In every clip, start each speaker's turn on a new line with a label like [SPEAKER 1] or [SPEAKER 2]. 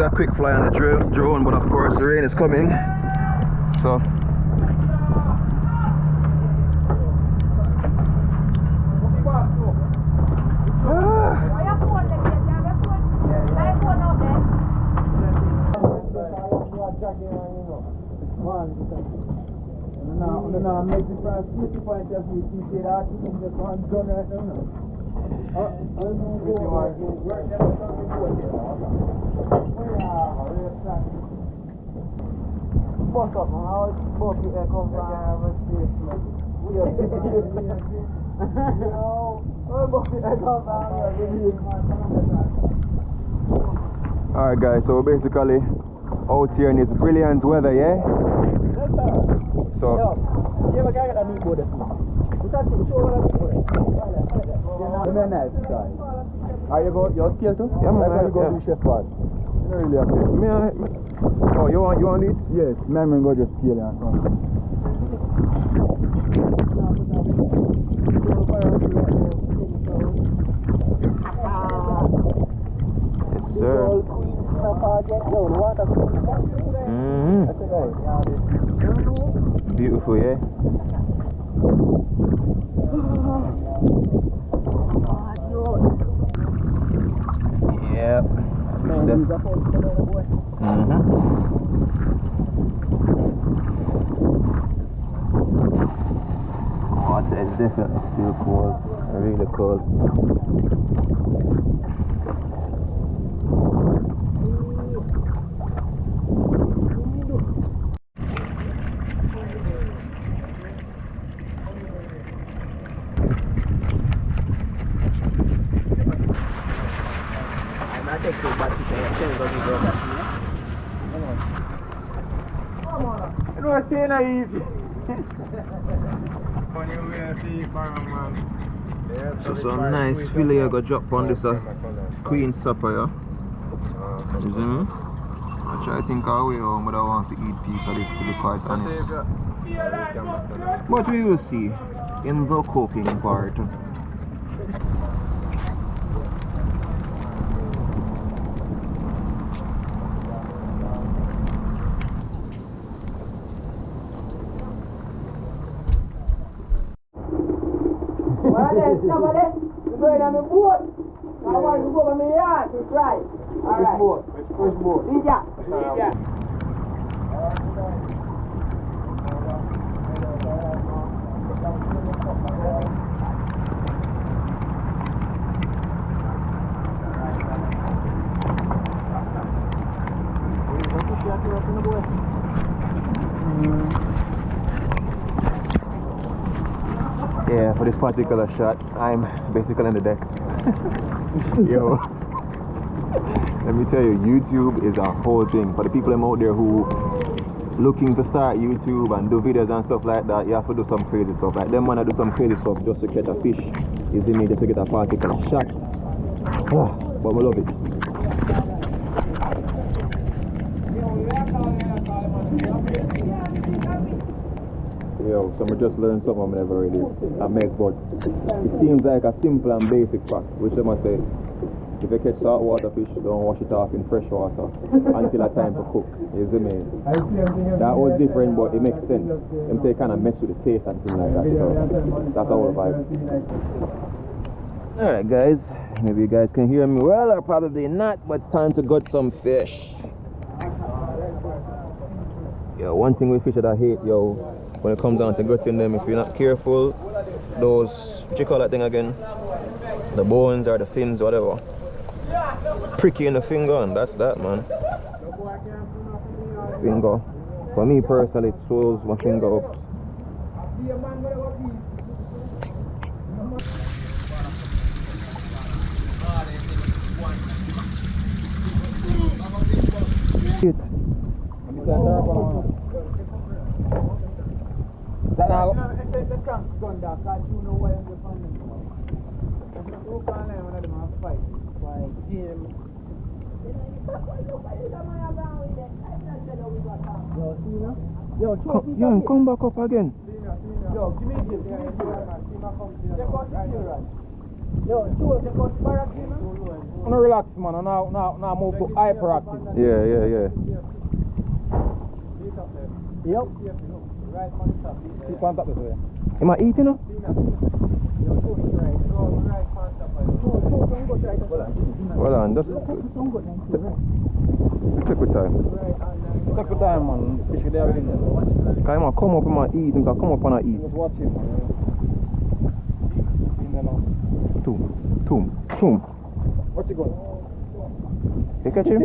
[SPEAKER 1] a quick fly on the drone, but of course the rain is coming. So
[SPEAKER 2] what's up, man? How is both you come from?
[SPEAKER 1] alright guys, so we're basically out here in this brilliant weather, yeah? So
[SPEAKER 2] are you go your skill too?
[SPEAKER 1] yeah, man,
[SPEAKER 2] you go to chef part. You don't really have to.
[SPEAKER 1] Oh, you want it?
[SPEAKER 2] Yes, man go just skill and come.
[SPEAKER 1] Yes, sir. Beautiful, yeah? Yep. Water is definitely still cold, really cold.
[SPEAKER 2] You know, it's not easy.
[SPEAKER 1] So some nice fillet I got drop on this queen supper, yeah? You see me? I try to think of a way home, but I want to eat piece of this, to be quite honest. But we will see in the cooking part.
[SPEAKER 2] Somebody, you're going on the boat. I want to go over my yard to try. Alright. Which boat? DJ.
[SPEAKER 1] Yeah, for this particular shot, I'm basically on the deck. Yo, let me tell you, YouTube is a whole thing. For the people out there who looking to start YouTube and do videos and stuff like that, you have to do some crazy stuff. Like them wanna do some crazy stuff just to catch a fish. You see me, just to get a particular shot. But we love it. Yo, so I just learned something I've never really made, but it seems like a simple and basic fact, which I must say, if you catch saltwater fish, don't wash it off in fresh water until a time to cook. You see me? That was different, but it makes sense. Them say kind of mess with the taste and things like that, so that's our vibe. Alright guys, maybe you guys can hear me well or probably not, but it's time to gut some fish. Yo, one thing with fish that I hate, yo, when it comes down to gutting them, if you're not careful, those, what you call that thing again? The bones or the fins, whatever. Pricky in the finger, and that's that, man. Finger. For me personally, it swells my finger up. Shit. Yo, come back up again. Yo, give me this.
[SPEAKER 3] I'm gonna relax, man. And now move to hyperactive.
[SPEAKER 1] Yeah.
[SPEAKER 3] Yep. Keep on top this way.
[SPEAKER 1] Am I eating now? Hold on, just take your time.
[SPEAKER 3] Take your time, man. Fish with everything there.
[SPEAKER 1] Come on, come up and I eat, so come up and I eat.
[SPEAKER 3] Just watch him, man.
[SPEAKER 1] Toom.
[SPEAKER 3] What's he going?
[SPEAKER 1] You catch him?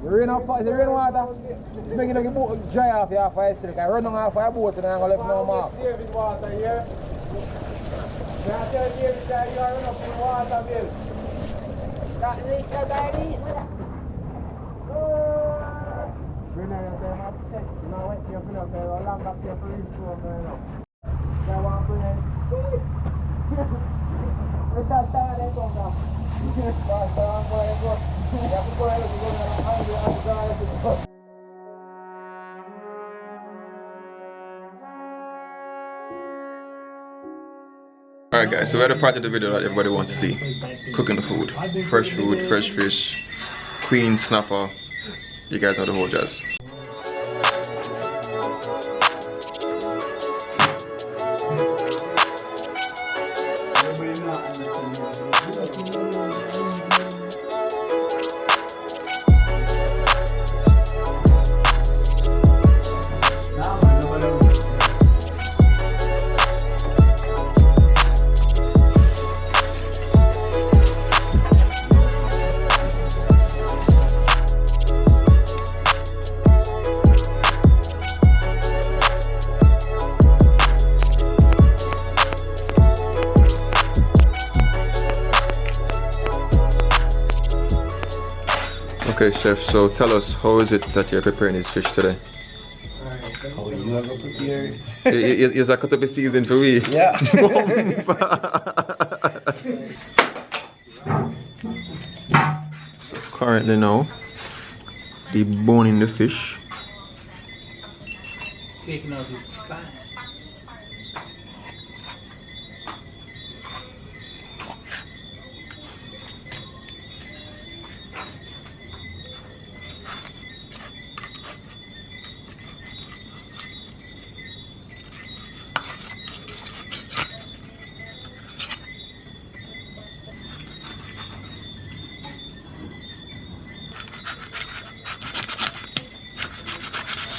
[SPEAKER 3] Rain water, making the boat dry off your fire stick. I run on off fire boat and I'm going to left no mark.
[SPEAKER 2] David water here. May I tell David that you are running up in the water, Bill? That leak that I need. Bring out your time of text. You know what you're going to do. How long up here for you to go now? I want to bring it. Where's that time they come from? That's where I'm going to go. You have to go ahead and go down the highway.
[SPEAKER 1] Alright guys, so we're at the part of the video that everybody wants to see. Cooking the food. Fresh food, fresh fish, queen snapper. You guys know the whole jazz. Okay, chef, so tell us, how is it that you're preparing this fish today?
[SPEAKER 4] How you have prepared?
[SPEAKER 1] Is that cut up a season for we?
[SPEAKER 4] Yeah.
[SPEAKER 1] So currently now, deboning the fish.
[SPEAKER 4] Taking out his spine.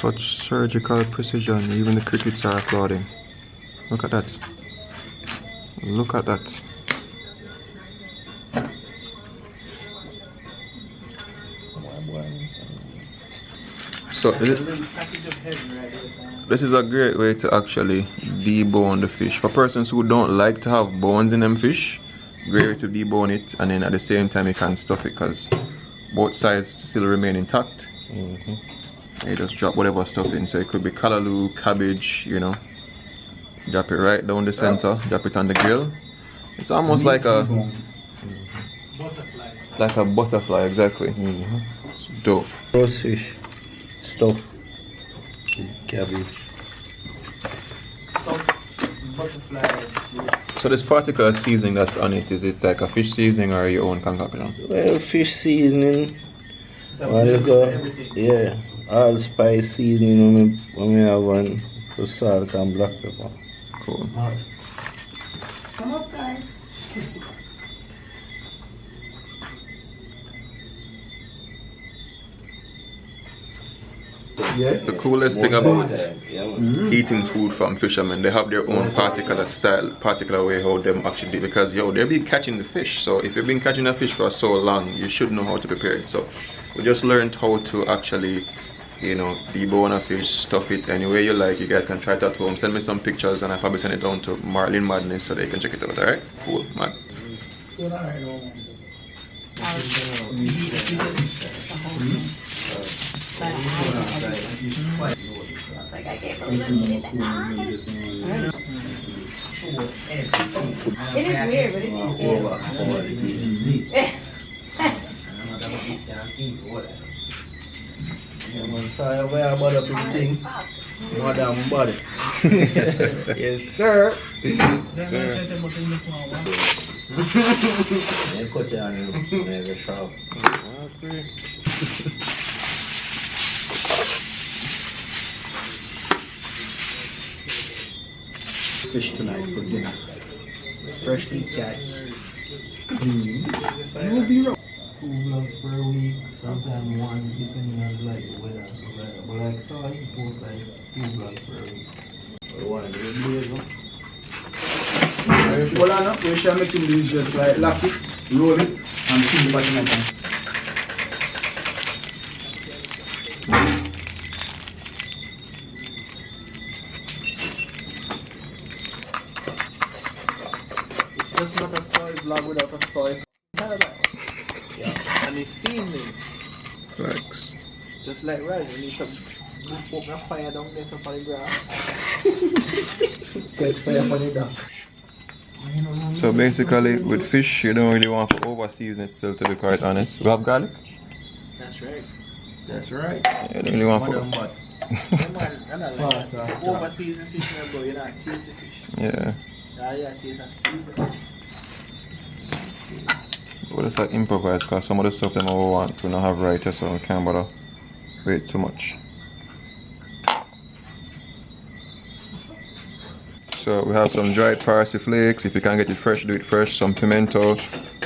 [SPEAKER 1] Such surgical precision, even the crickets are applauding. Look at that. Look at that. So this is a great way to actually debone the fish. For persons who don't like to have bones in them fish, great way to debone it, and then at the same time you can stuff it because both sides still remain intact. You just drop whatever stuff in, so it could be callaloo, cabbage, you know. Drop it right down the center, drop it on the grill. It's almost like a butterfly, exactly. It's dope.
[SPEAKER 4] Roast fish, stuff, cabbage.
[SPEAKER 1] So this particular seasoning that's on it, is it like a fish seasoning or your own concoction?
[SPEAKER 4] Well, fish seasoning. Yeah, all spice seasoning when we have one for salt and black pepper.
[SPEAKER 1] Cool. The coolest thing about eating food from fishermen, they have their own particular style, particular way how them actually do it, because they've been catching the fish. So if you've been catching a fish for so long, you should know how to prepare it. So we just learned how to actually, you know, debone a fish, stuff it any way you like. You guys can try it at home. Send me some pictures and I'll probably send it down to Marlin Madness so they can check it out, alright? Cool, man.
[SPEAKER 5] Like I can't believe I needed that. It is weird, but
[SPEAKER 2] I'm sorry, where I bought up everything. More than my body. Yes, sir. Cut down never sharp. Fish tonight for dinner. Freshly catch. You'll be wrong. 2 vlogs per week, sometimes 1 depending on like the weather. But like Soai, he posts like 2 vlogs per week. Well, I know, we shall make him do just like lock it, roll it, and keep the bottom of it. It's just not a soy vlog without a soy. Yeah, and it's seasoning.
[SPEAKER 1] Thanks.
[SPEAKER 2] Just like rice, you need some poke and fire down there some for the grass. Catch fire for the dog.
[SPEAKER 1] So basically, with fish, you don't really want to over season it still, to be quite honest. We have garlic?
[SPEAKER 2] That's right. That's right.
[SPEAKER 1] You don't really want to...
[SPEAKER 2] Over season fish, bro. You're not tasting fish.
[SPEAKER 1] Yeah.
[SPEAKER 2] Yeah, taste a season.
[SPEAKER 1] We'll just like improvise because some of the stuff that I want to not have right here, so we can't bother wait too much. So we have some dried parsley flakes. If you can't get it fresh, do it fresh. Some pimento,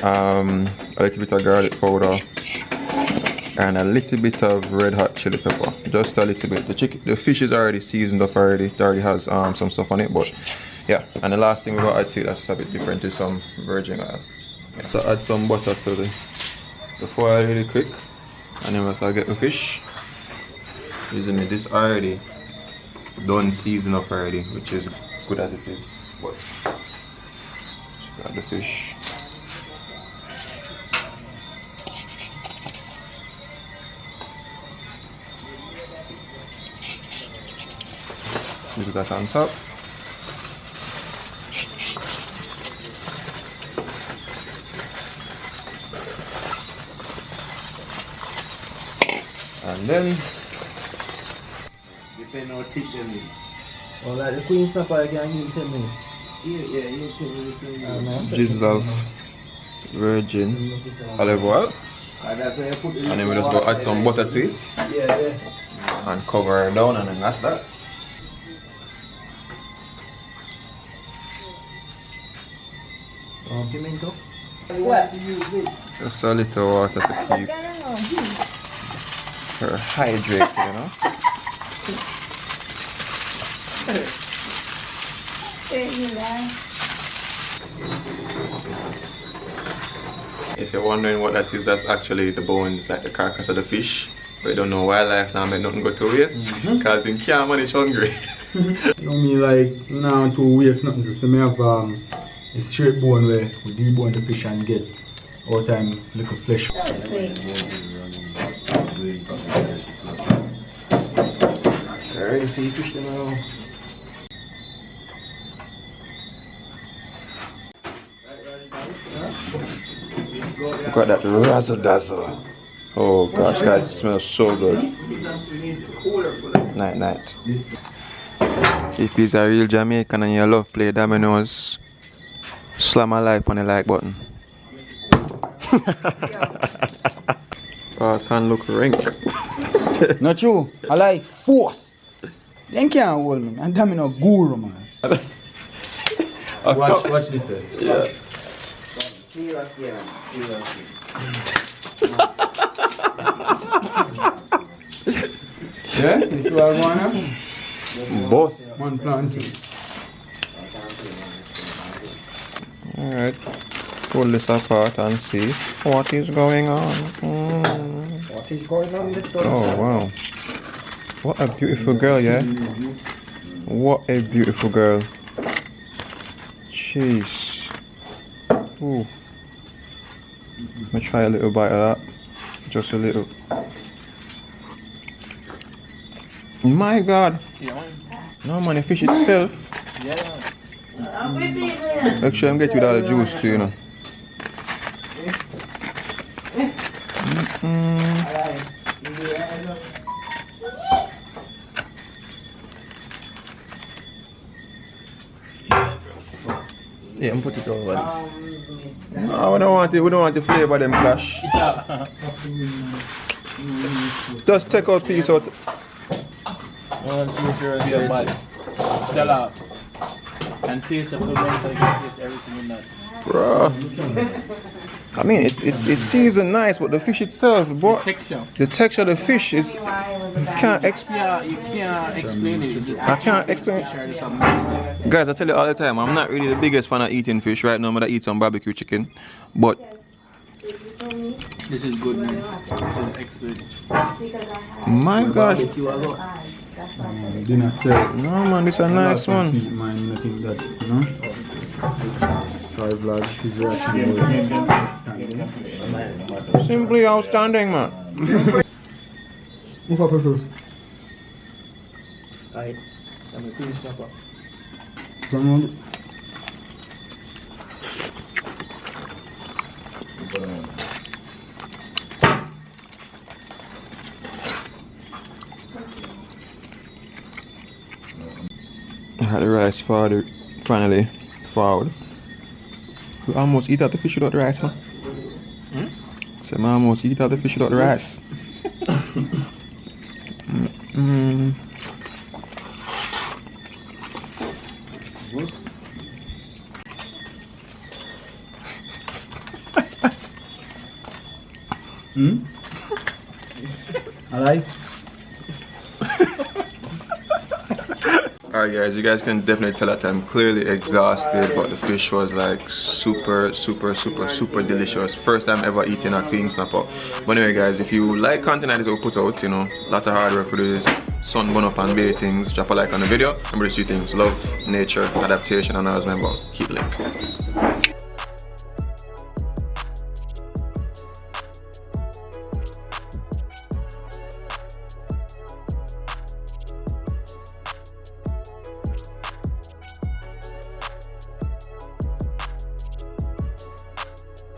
[SPEAKER 1] a little bit of garlic powder, and a little bit of red hot chili pepper. Just a little bit. The fish is already seasoned up already. It already has some stuff on it, but yeah. And the last thing we got to add to it that's a bit different is some virgin oil. Yeah. So add some butter to the foil really quick, and then once I get the fish, using this already done seasoned up already, which is good as it is. But got the fish. Use that on top. And then
[SPEAKER 4] Depending on what thick them is.
[SPEAKER 2] Well, like the queen snapper, I can give 10 minutes.
[SPEAKER 4] Yeah, you 10 minutes.
[SPEAKER 1] drizzle of virgin olive oil.
[SPEAKER 4] And that's how you put it.
[SPEAKER 1] And then we just go add some butter to it.
[SPEAKER 2] Yeah.
[SPEAKER 1] And cover it down, and then that's that.
[SPEAKER 2] Pimento.
[SPEAKER 5] What?
[SPEAKER 1] Just a little water to keep her hydrated, you know. If you're wondering what that is, that's actually the bones, like the carcass of the fish. But you don't know wildlife now, make nothing go to waste. Because you can't manage hungry.
[SPEAKER 6] You know me, like, now to waste nothing. So me have a straight bone where we debone the fish and get all time little flesh.
[SPEAKER 2] Alright, so you fish them out.
[SPEAKER 1] Look at that razzle dazzle. Oh gosh, guys, it smells so good. Night, night. If he's a real Jamaican and you love play dominoes, slam a like on the like button. Pass hand look rank.
[SPEAKER 6] Not true. I like force. They can't hold me. And damn no guru, man.
[SPEAKER 2] Watch this.
[SPEAKER 1] Yeah.
[SPEAKER 6] Yeah? You see what I want now?
[SPEAKER 1] Boss.
[SPEAKER 6] One planting.
[SPEAKER 1] Alright. pull this apart and see what is going on.
[SPEAKER 3] What is going on with those?
[SPEAKER 1] Oh wow. What a beautiful girl, yeah? What a beautiful girl. Jeez. Ooh. Let me try a little bite of that. Just a little. My God. No man, the fish itself. Make sure I'm getting with all the juice too, you know. Yeah, I'm put it over this. No, we don't want the flavor them clash. Just take out piece out.
[SPEAKER 2] Sell out. And taste the food, taste everything in that.
[SPEAKER 1] Bruh. I mean, it's seasoned nice, but the fish itself, boy, the texture of the fish is can't explain.
[SPEAKER 2] You can't explain it.
[SPEAKER 1] I can't explain it. Guys, I tell you all the time, I'm not really the biggest fan of eating fish. Right now, I'm gonna eat some barbecue chicken, but
[SPEAKER 2] this is good, man. This is excellent.
[SPEAKER 1] My gosh.
[SPEAKER 6] Dinner set.
[SPEAKER 1] No man, this is a nice one.
[SPEAKER 6] Mine, I think that, you know. Sorry vlog, his reaction was
[SPEAKER 1] Simply outstanding, man.
[SPEAKER 6] Move up first.
[SPEAKER 3] Alright, I'm gonna finish up.
[SPEAKER 6] Come on.
[SPEAKER 1] I had the rice forward, finally forward. We almost eat out the fish without the rice, man. So I almost eat out the fish without the rice.
[SPEAKER 6] Alright.
[SPEAKER 1] Alright guys, you guys can definitely tell that I'm clearly exhausted, but the fish was like super delicious. First time ever eating a clean snapper. But anyway guys, if you like content like this we'll put out, you know, a lot of hard work for this sun bun up and Bae things, drop a like on the video. Remember these 3 things: love, nature, adaptation, and always remember, keep link.